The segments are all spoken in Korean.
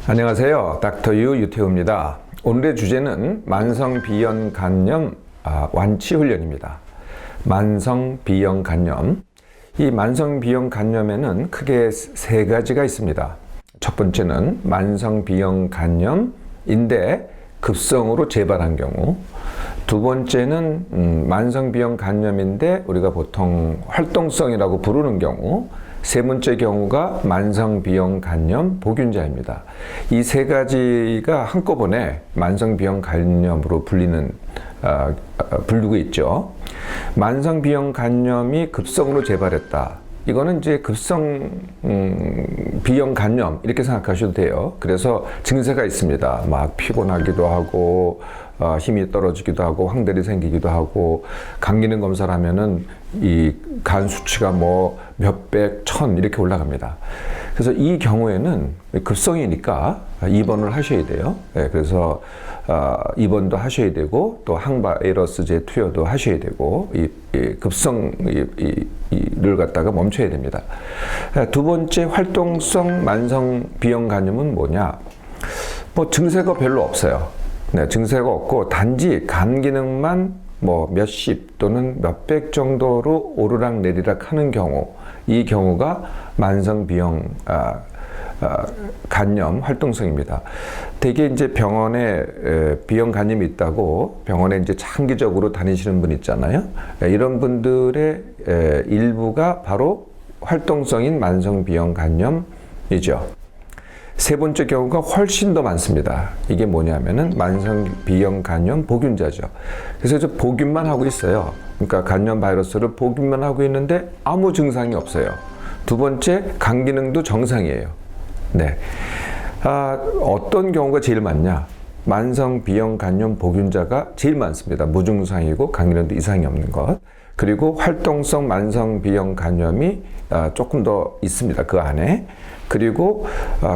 안녕하세요. 닥터유 유태우입니다. 오늘의 주제는 만성비형간염 완치훈련입니다. 만성비형간염. 이 만성비형간염에는 크게 세 가지가 있습니다. 첫 번째는 만성비형간염인데 급성으로 재발한 경우. 두 번째는 만성비형간염인데 우리가 보통 활동성이라고 부르는 경우. 세 번째 경우가 만성비형간염 보균자입니다. 이 세 가지가 한꺼번에 만성비형간염으로 불리고 있죠. 만성비형간염이 급성으로 재발했다. 이거는 이제 급성 비형간염 이렇게 생각하셔도 돼요. 그래서 증세가 있습니다. 막 피곤하기도 하고 힘이 떨어지기도 하고 황달이 생기기도 하고 간 기능 검사를 하면은 이 간 수치가 뭐 몇백, 천 이렇게 올라갑니다. 그래서 이 경우에는 급성이니까 입원을 하셔야 돼요. 네, 그래서 입원도 하셔야 되고 또 항바이러스제 투여도 하셔야 되고 이 급성을 갖다가 멈춰야 됩니다. 두 번째 활동성 만성비형간염은 뭐냐? 뭐 증세가 별로 없어요. 네, 증세가 없고 단지 간 기능만 뭐 몇십 또는 몇백 정도로 오르락 내리락 하는 경우, 이 경우가 만성비형 간염 활동성입니다. 대개 이제 병원에 비형 간염이 있다고 병원에 이제 장기적으로 다니시는 분 있잖아요. 이런 분들의 일부가 바로 활동성인 만성비형 간염이죠. 세 번째 경우가 훨씬 더 많습니다. 이게 뭐냐면은 만성비형간염 보균자죠. 그래서 저 보균만 하고 있어요. 그러니까 간염 바이러스를 보균만 하고 있는데 아무 증상이 없어요. 두 번째, 간 기능도 정상이에요. 네. 어떤 경우가 제일 많냐? 만성비형간염 보균자가 제일 많습니다. 무증상이고 간 기능도 이상이 없는 것. 그리고 활동성 만성비형간염이 조금 더 있습니다. 그 안에. 그리고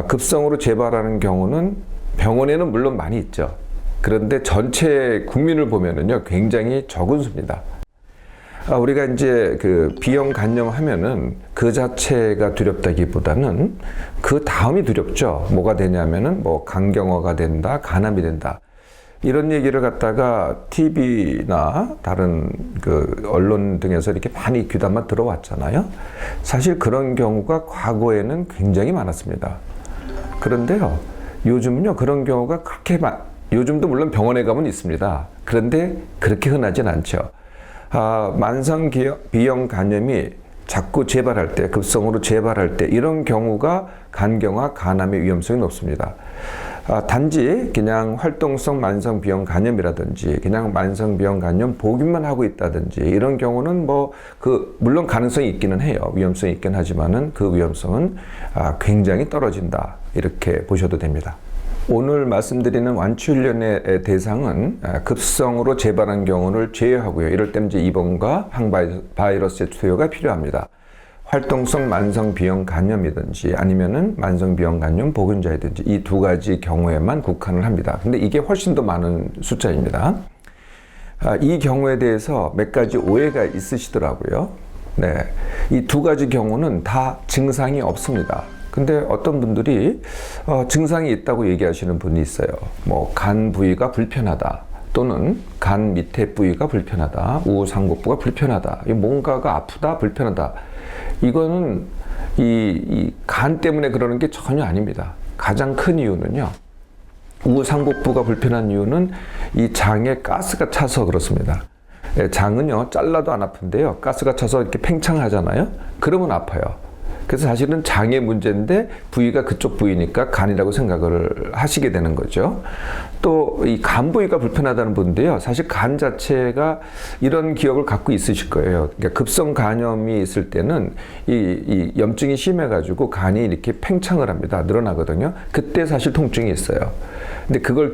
급성으로 재발하는 경우는 병원에는 물론 많이 있죠. 그런데 전체 국민을 보면은요, 굉장히 적은 수입니다. 우리가 이제 그 비형 간염 하면은 그 자체가 두렵다기보다는 그 다음이 두렵죠. 뭐가 되냐면은 뭐 간경화가 된다, 간암이 된다. 이런 얘기를 갖다가 TV나 다른 그 언론 등에서 이렇게 많이 귀담아 들어왔잖아요. 사실 그런 경우가 과거에는 굉장히 많았습니다. 그런데요, 요즘은요, 그런 경우가 요즘도 물론 병원에 가면 있습니다. 그런데 그렇게 흔하진 않죠. 만성비형간염이 자꾸 재발할 때, 급성으로 재발할 때, 이런 경우가 간경화, 간암의 위험성이 높습니다. 단지 그냥 활동성 만성비형간염이라든지 그냥 만성비형간염 보균만 하고 있다든지 이런 경우는 물론 가능성이 있기는 해요. 위험성이 있긴 하지만은 그 위험성은 굉장히 떨어진다. 이렇게 보셔도 됩니다. 오늘 말씀드리는 완치훈련의 대상은 급성으로 재발한 경우를 제외하고요. 이럴 때는 이제 입원과 항바이러스제 투여가 필요합니다. 활동성 만성비형간염이든지 아니면은 만성비형간염 보균자이든지 이 두 가지 경우에만 국한을 합니다. 근데 이게 훨씬 더 많은 숫자입니다. 이 경우에 대해서 몇 가지 오해가 있으시더라고요. 네, 이 두 가지 경우는 다 증상이 없습니다. 근데 어떤 분들이 증상이 있다고 얘기하시는 분이 있어요. 뭐 간 부위가 불편하다. 또는 간 밑에 부위가 불편하다. 우상복부가 불편하다. 뭔가가 아프다, 불편하다. 이거는 이 간 때문에 그러는 게 전혀 아닙니다. 가장 큰 이유는요, 우상복부가 불편한 이유는 이 장에 가스가 차서 그렇습니다. 장은요, 잘라도 안 아픈데요, 가스가 차서 이렇게 팽창하잖아요. 그러면 아파요. 그래서 사실은 장의 문제인데 부위가 그쪽 부위니까 간이라고 생각을 하시게 되는 거죠. 또 이 간 부위가 불편하다는 분인데요, 사실 간 자체가 이런 기억을 갖고 있으실 거예요. 그러니까 급성 간염이 있을 때는 이 염증이 심해가지고 간이 이렇게 팽창을 합니다. 늘어나거든요. 그때 사실 통증이 있어요. 근데 그걸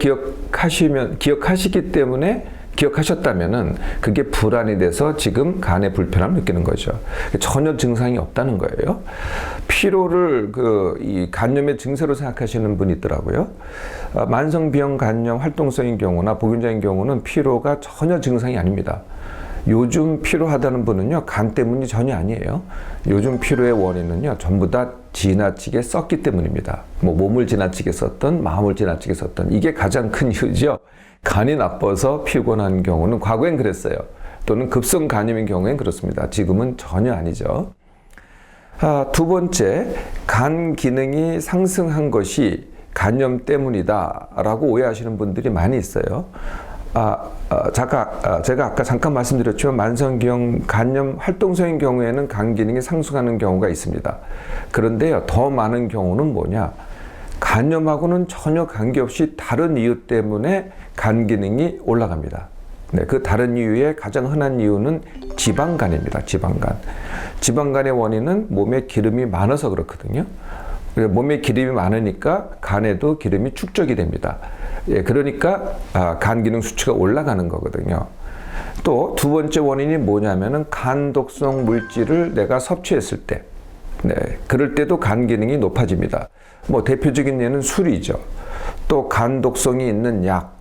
기억하시기 때문에 기억하셨다면은 그게 불안이 돼서 지금 간에 불편함을 느끼는 거죠. 전혀 증상이 없다는 거예요. 피로를 이 간염의 증세로 생각하시는 분이 있더라고요. 만성비형간염 활동성인 경우나 보균자인 경우는 피로가 전혀 증상이 아닙니다. 요즘 피로하다는 분은요, 간 때문이 전혀 아니에요. 요즘 피로의 원인은요, 전부 다 지나치게 썼기 때문입니다. 뭐 몸을 지나치게 썼던, 마음을 지나치게 썼던, 이게 가장 큰 이유죠. 간이 나빠서 피곤한 경우는 과거엔 그랬어요. 또는 급성 간염인 경우엔 그렇습니다. 지금은 전혀 아니죠. 두 번째, 간 기능이 상승한 것이 간염 때문이다라고 오해하시는 분들이 많이 있어요. 제가 아까 잠깐 말씀드렸지만 만성기형 간염 활동성인 경우에는 간 기능이 상승하는 경우가 있습니다. 그런데요, 더 많은 경우는 뭐냐? 간염하고는 전혀 관계없이 다른 이유 때문에 간 기능이 올라갑니다. 네, 그 다른 이유의 가장 흔한 이유는 지방간입니다. 지방간. 지방간의 원인은 몸에 기름이 많아서 그렇거든요. 몸에 기름이 많으니까 간에도 기름이 축적이 됩니다. 예, 그러니까 간 기능 수치가 올라가는 거거든요. 또 두 번째 원인이 뭐냐면은 간 독성 물질을 내가 섭취했을 때, 네, 그럴 때도 간 기능이 높아집니다. 뭐 대표적인 예는 술이죠. 또 간 독성이 있는 약,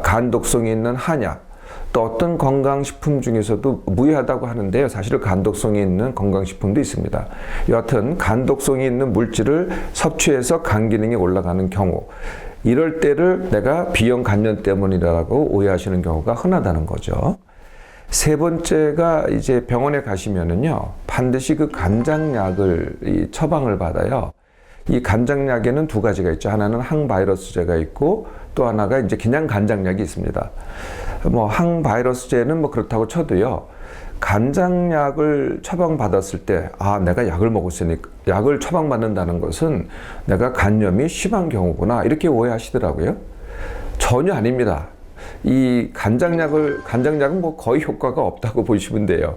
간 독성이 있는 한약, 또 어떤 건강식품 중에서도 무해하다고 하는데요. 사실 간독성이 있는 건강식품도 있습니다. 여하튼 간독성이 있는 물질을 섭취해서 간 기능이 올라가는 경우, 이럴 때를 내가 B형 간염 때문이라고 오해하시는 경우가 흔하다는 거죠. 세 번째가 이제 병원에 가시면은요, 반드시 그 간장약을 처방을 받아요. 이 간장약에는 두 가지가 있죠. 하나는 항바이러스제가 있고 또 하나가 이제 그냥 간장약이 있습니다. 뭐 항바이러스제는 뭐 그렇다고 쳐도요, 간장약을 처방받았을 때 내가 약을 먹었으니까 약을 처방받는다는 것은 내가 간염이 심한 경우구나 이렇게 오해하시더라고요. 전혀 아닙니다. 이 간장약은 뭐 거의 효과가 없다고 보시면 돼요.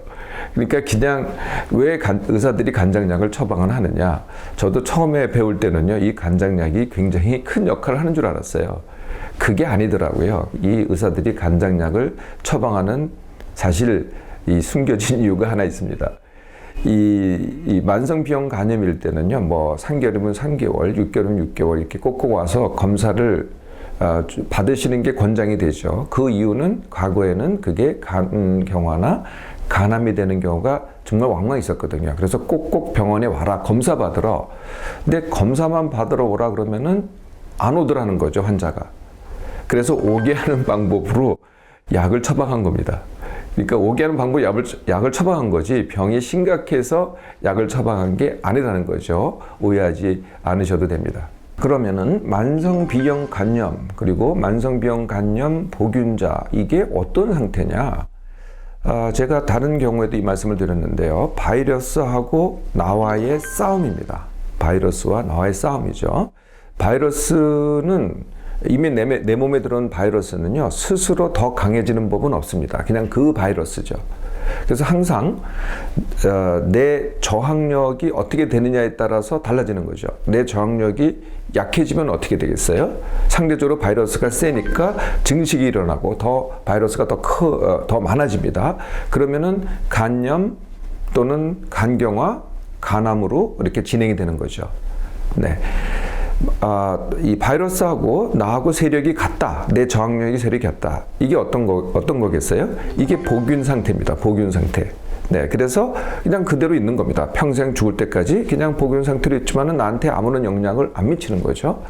그러니까 그냥 왜 의사들이 간장약을 처방을 하느냐. 저도 처음에 배울 때는요, 이 간장약이 굉장히 큰 역할을 하는 줄 알았어요. 그게 아니더라고요. 이 의사들이 간장약을 처방하는 사실 이 숨겨진 이유가 하나 있습니다. 이 만성비형 간염일 때는요, 뭐 3개월이면 3개월, 6개월이면 6개월 이렇게 꼭꼭 와서 검사를 받으시는 게 권장이 되죠. 그 이유는 과거에는 그게 간경화나 간암이 되는 경우가 정말 왕왕 있었거든요. 그래서 꼭꼭 병원에 와라, 검사 받으러. 근데 검사만 받으러 오라 그러면은 안 오더라는 거죠, 환자가. 그래서 오게 하는 방법으로 약을 처방한 겁니다. 그러니까 오게 하는 방법 약을 처방한 거지 병이 심각해서 약을 처방한 게 아니라는 거죠. 오해하지 않으셔도 됩니다. 그러면은 만성비형 간염 그리고 만성비형 간염 보균자, 이게 어떤 상태냐? 제가 다른 경우에도 이 말씀을 드렸는데요. 바이러스하고 나와의 싸움입니다. 바이러스와 나와의 싸움이죠. 바이러스는 이미 내 몸에 들어온 바이러스는요, 스스로 더 강해지는 법은 없습니다. 그냥 그 바이러스죠. 그래서 항상 내 저항력이 어떻게 되느냐에 따라서 달라지는 거죠. 내 저항력이 약해지면 어떻게 되겠어요? 상대적으로 바이러스가 세니까 증식이 일어나고 바이러스가 더 많아집니다. 그러면은 간염 또는 간경화, 간암으로 이렇게 진행이 되는 거죠. 네. 이 바이러스하고 나하고 세력이 같다. 내 저항력이 세력이 같다. 이게 어떤 거겠어요? 이게 보균 상태입니다. 보균 상태. 네, 그래서 그냥 그대로 있는 겁니다. 평생 죽을 때까지 그냥 보균 상태로 있지만은 나한테 아무런 영향을 안 미치는 거죠.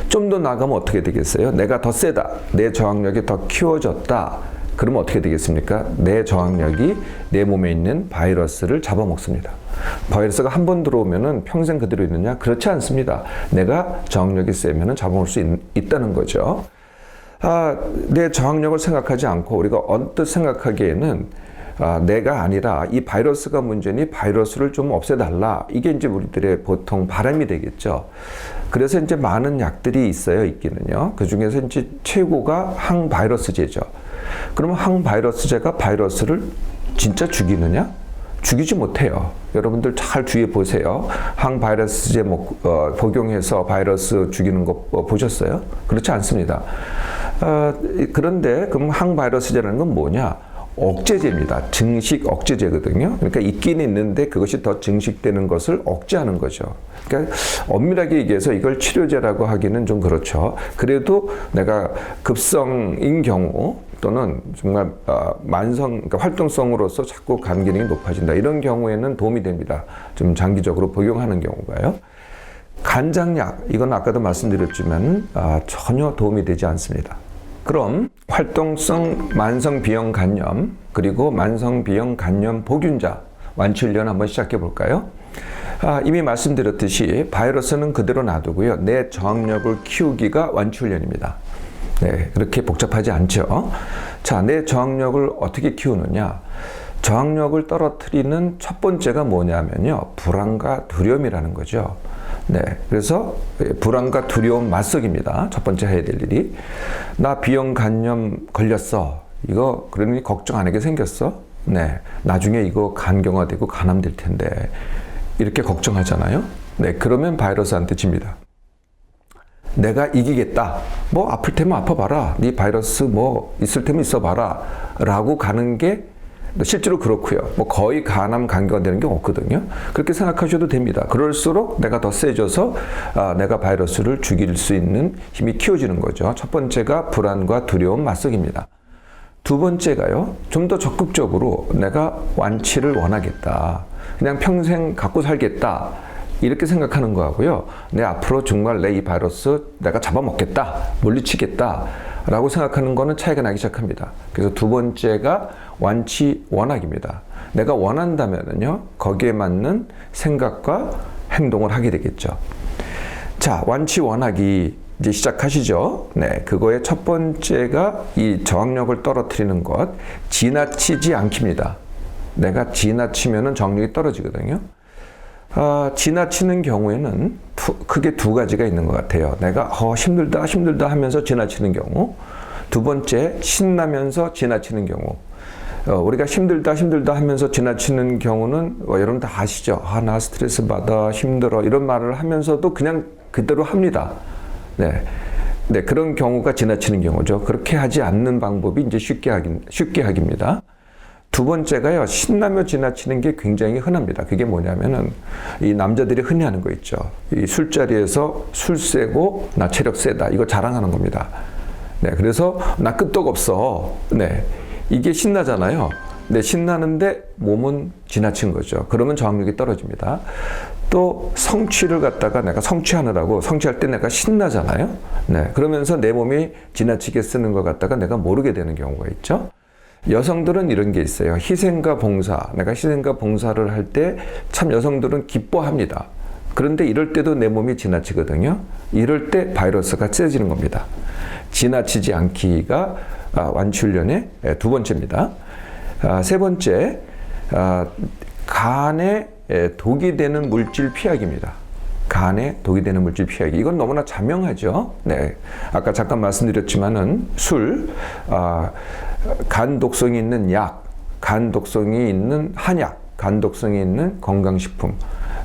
좀 더 나가면 어떻게 되겠어요? 내가 더 세다. 내 저항력이 더 키워졌다. 그러면 어떻게 되겠습니까? 내 저항력이 내 몸에 있는 바이러스를 잡아먹습니다. 바이러스가 한 번 들어오면은 평생 그대로 있느냐? 그렇지 않습니다. 내가 저항력이 세면은 잡아먹을 수 있다는 거죠. 내 저항력을 생각하지 않고 우리가 언뜻 생각하기에는 내가 아니라 이 바이러스가 문제니 바이러스를 좀 없애달라. 이게 이제 우리들의 보통 바람이 되겠죠. 그래서 이제 많은 약들이 있기는요. 그 중에서 이제 최고가 항바이러스제죠. 그러면 항바이러스제가 바이러스를 진짜 죽이느냐? 죽이지 못해요. 여러분들 잘 주의해 보세요. 항바이러스제 복용해서 바이러스 죽이는 거 보셨어요? 그렇지 않습니다. 그런데 그럼 항바이러스제라는 건 뭐냐? 억제제입니다. 증식 억제제거든요. 그러니까 있긴 있는데 그것이 더 증식되는 것을 억제하는 거죠. 그러니까 엄밀하게 얘기해서 이걸 치료제라고 하기는 좀 그렇죠. 그래도 내가 급성인 경우, 또는 정말 그러니까 활동성으로서 자꾸 간 기능이 높아진다. 이런 경우에는 도움이 됩니다. 좀 장기적으로 복용하는 경우가요. 간장약, 이건 아까도 말씀드렸지만 전혀 도움이 되지 않습니다. 그럼 활동성 만성비형 간염 그리고 만성비형 간염 보균자 완치훈련 한번 시작해 볼까요? 이미 말씀드렸듯이 바이러스는 그대로 놔두고요. 내 저항력을 키우기가 완치훈련입니다. 네, 그렇게 복잡하지 않죠. 자, 내 저항력을 어떻게 키우느냐? 저항력을 떨어뜨리는 첫 번째가 뭐냐면요. 불안과 두려움이라는 거죠. 네, 그래서 불안과 두려움 맞서기입니다. 첫 번째 해야 될 일이. 나 비형 간염 걸렸어. 이거 그러니 걱정 안 하게 생겼어. 네, 나중에 이거 간경화되고 간암될 텐데. 이렇게 걱정하잖아요. 네, 그러면 바이러스한테 집니다. 내가 이기겠다. 뭐 아플 테면 아파봐라. 네 바이러스 뭐 있을 테면 있어봐라. 라고 가는 게 실제로 그렇고요. 뭐 거의 간암 간경화 되는 게 없거든요. 그렇게 생각하셔도 됩니다. 그럴수록 내가 더 세져서 내가 바이러스를 죽일 수 있는 힘이 키워지는 거죠. 첫 번째가 불안과 두려움 맞서기입니다. 두 번째가요. 좀 더 적극적으로 내가 완치를 원하겠다. 그냥 평생 갖고 살겠다. 이렇게 생각하는 거하고요. 내 앞으로 정말 내 이 바이러스 내가 잡아먹겠다. 물리치겠다. 라고 생각하는 거는 차이가 나기 시작합니다. 그래서 두 번째가 완치 원학입니다. 내가 원한다면요. 거기에 맞는 생각과 행동을 하게 되겠죠. 자, 완치 원학이 이제 시작하시죠. 네, 그거의 첫 번째가 이 저항력을 떨어뜨리는 것, 지나치지 않기입니다. 내가 지나치면은 저항력이 떨어지거든요. 지나치는 경우에는 크게 두 가지가 있는 것 같아요. 내가 힘들다 하면서 지나치는 경우. 두 번째, 신나면서 지나치는 경우. 우리가 힘들다 하면서 지나치는 경우는 여러분 다 아시죠? 나 스트레스 받아, 힘들어 이런 말을 하면서도 그냥 그대로 합니다. 네, 그런 경우가 지나치는 경우죠. 그렇게 하지 않는 방법이 이제 쉽게 하기입니다. 두 번째가요, 신나며 지나치는 게 굉장히 흔합니다. 그게 뭐냐면은 이 남자들이 흔히 하는 거 있죠. 이 술자리에서 술 세고 나 체력 세다 이거 자랑하는 겁니다. 네, 그래서 나 끄떡 없어. 네, 이게 신나잖아요. 네, 신나는데 몸은 지나친 거죠. 그러면 저항력이 떨어집니다. 또 성취를 갖다가 내가 성취할 때 내가 신나잖아요. 네, 그러면서 내 몸이 지나치게 쓰는 것 갖다가 내가 모르게 되는 경우가 있죠. 여성들은 이런 게 있어요. 희생과 봉사. 내가 희생과 봉사를 할 때 참 여성들은 기뻐합니다. 그런데 이럴 때도 내 몸이 지나치거든요. 이럴 때 바이러스가 세지는 겁니다. 지나치지 않기가 완치훈련의 두 번째입니다. 세 번째, 간에 독이 되는 물질 피하기입니다. 간에 독이 되는 물질 피하기. 이건 너무나 자명하죠. 네, 아까 잠깐 말씀드렸지만은 술, 간 독성이 있는 약, 간 독성이 있는 한약, 간 독성이 있는 건강식품.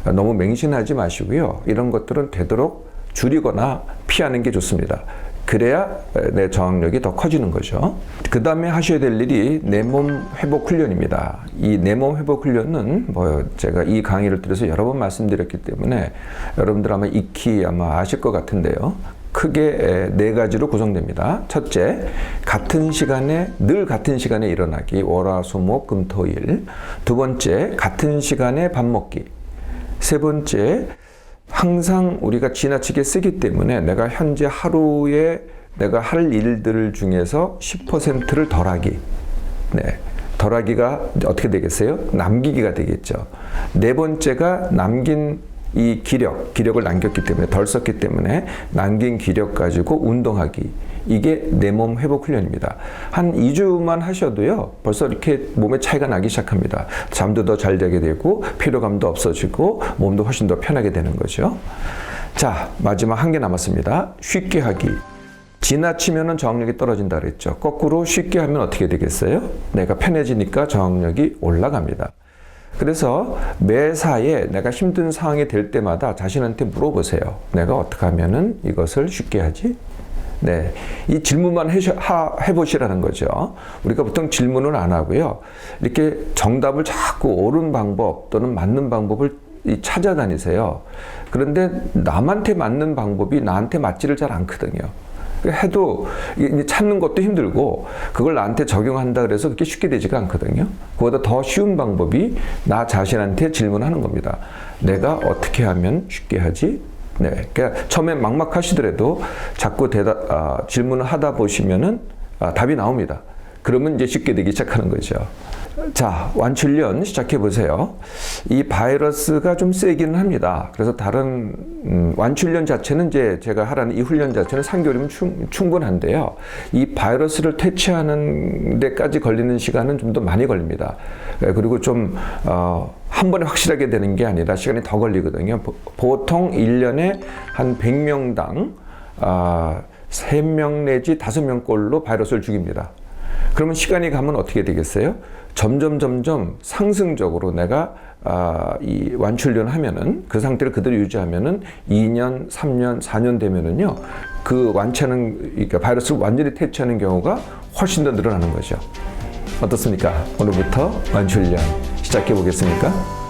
너무 맹신하지 마시고요. 이런 것들은 되도록 줄이거나 피하는 게 좋습니다. 그래야 내 저항력이 더 커지는 거죠. 그 다음에 하셔야 될 일이 내 몸 회복 훈련입니다. 이 내 몸 회복 훈련은 제가 이 강의를 들어서 여러 번 말씀드렸기 때문에 여러분들 아마 익히 아실 것 같은데요. 크게 네 가지로 구성됩니다. 첫째, 늘 같은 시간에 일어나기. 월화수목금토일. 두 번째, 같은 시간에 밥 먹기. 세 번째, 항상 우리가 지나치게 쓰기 때문에 내가 현재 하루에 내가 할 일들 중에서 10%를 덜하기. 네, 덜하기가 어떻게 되겠어요? 남기기가 되겠죠. 네 번째가 남긴 이 기력을 남겼기 때문에, 덜 썼기 때문에 남긴 기력 가지고 운동하기. 이게 내 몸 회복 훈련입니다. 한 2주만 하셔도요, 벌써 이렇게 몸에 차이가 나기 시작합니다. 잠도 더 잘 자게 되고, 피로감도 없어지고, 몸도 훨씬 더 편하게 되는 거죠. 자, 마지막 한 개 남았습니다. 쉽게 하기. 지나치면은 저항력이 떨어진다 그랬죠. 거꾸로 쉽게 하면 어떻게 되겠어요? 내가 편해지니까 저항력이 올라갑니다. 그래서 매사에 내가 힘든 상황이 될 때마다 자신한테 물어보세요. 내가 어떻게 하면은 이것을 쉽게 하지? 네, 이 질문만 해보시라는 거죠. 우리가 보통 질문을 안 하고요. 이렇게 정답을 자꾸 옳은 방법 또는 맞는 방법을 찾아다니세요. 그런데 남한테 맞는 방법이 나한테 맞지를 잘 않거든요. 해도 이제 찾는 것도 힘들고 그걸 나한테 적용한다 그래서 그렇게 쉽게 되지가 않거든요. 그보다 더 쉬운 방법이 나 자신한테 질문하는 겁니다. 내가 어떻게 하면 쉽게 하지? 네, 그러니까 처음에 막막하시더라도 자꾸 질문을 하다 보시면은 답이 나옵니다. 그러면 이제 쉽게 되기 시작하는 거죠. 자, 완출련 시작해 보세요. 이 바이러스가 좀 세기는 합니다. 그래서 다른 완출련 자체는 이제 제가 하라는 이 훈련 자체는 3개월이면 충분한데요. 이 바이러스를 퇴치하는 데까지 걸리는 시간은 좀 더 많이 걸립니다. 그리고 좀 한 번에 확실하게 되는 게 아니라 시간이 더 걸리거든요. 보통 1년에 한 100명당 3명 내지 5명꼴로 바이러스를 죽입니다. 그러면 시간이 가면 어떻게 되겠어요? 점점 상승적으로 내가 이 완출련 하면은 그 상태를 그대로 유지하면은 2년, 3년, 4년 되면은요 그 그러니까 바이러스를 완전히 퇴치하는 경우가 훨씬 더 늘어나는 거죠. 어떻습니까? 오늘부터 완출련 시작해 보겠습니까?